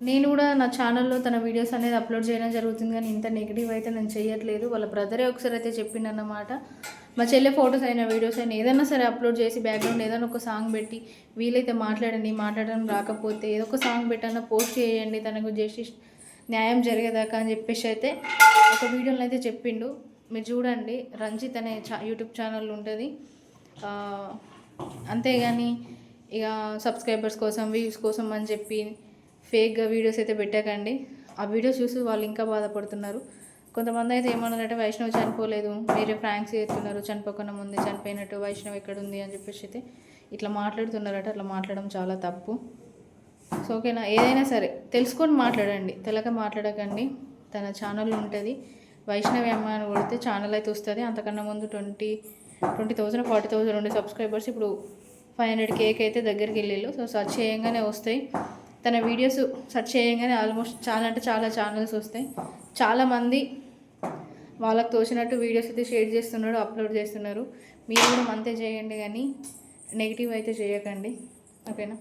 నేను కూడా నా ఛానల్లో తన వీడియోస్ అనేది అప్లోడ్ చేయడం జరుగుతుంది, కానీ ఇంత నెగిటివ్ అయితే నేను చేయట్లేదు. వాళ్ళ బ్రదరే ఒకసారి అయితే చెప్పిండన్నమాట, మా చెల్లె ఫొటోస్ అయినా వీడియోస్ అయినా ఏదైనా సరే అప్లోడ్ చేసి బ్యాక్గ్రౌండ్ ఏదైనా ఒక సాంగ్ పెట్టి వీలైతే మాట్లాడండి, మాట్లాడడం రాకపోతే ఏదో ఒక సాంగ్ పెట్టన్నా పోస్ట్ చేయండి, తనకు జస్టిస్ న్యాయం జరిగేదాకా అని చెప్పేసి అయితే ఒక వీడియోలో అయితే చెప్పిండు. మీరు చూడండి, రంజిత్ అనే యూట్యూబ్ ఛానల్ ఉంటుంది. అంతేగాని ఇక సబ్స్క్రైబర్స్ కోసం వ్యూస్ కోసం అని చెప్పి ఫేక్గా వీడియోస్ అయితే పెట్టకండి. ఆ వీడియోస్ చూసి వాళ్ళు ఇంకా బాధపడుతున్నారు. కొంతమంది అయితే ఏమన్నారంటే వైష్ణవ్ చనిపోలేదు, వేరే ఫ్రాంక్స్ చేస్తున్నారు, చనిపోకుండా ముందే చనిపోయినట్టు, వైష్ణవ్ ఎక్కడుంది అని చెప్పేసి అయితే ఇట్లా మాట్లాడుతున్నారట. అట్లా మాట్లాడడం చాలా తప్పు. సో ఓకేనా, ఏదైనా సరే తెలుసుకొని మాట్లాడండి, తెలక మాట్లాడకండి. తన ఛానల్ ఉంటుంది, వైష్ణవి అమ్మ అని కొడితే ఛానల్ అయితే వస్తుంది. అంతకన్నా ముందు 20,000 40,000 ఉండే సబ్స్క్రైబర్స్ ఇప్పుడు 500K అయితే దగ్గరికి వెళ్ళిళ్ళు. సో సెర్చ్ చేయగానే వస్తాయి తన వీడియోస్, సెర్చ్ చేయగానే ఆల్మోస్ట్ చాలా అంటే చాలా ఛానల్స్ వస్తాయి. చాలామంది వాళ్ళకి తోచినట్టు వీడియోస్ అయితే షేర్ చేస్తున్నారు, అప్లోడ్ చేస్తున్నారు. మీరు కూడా అంతే చేయండి, కానీ నెగిటివ్ అయితే చేయకండి. ఓకేనా.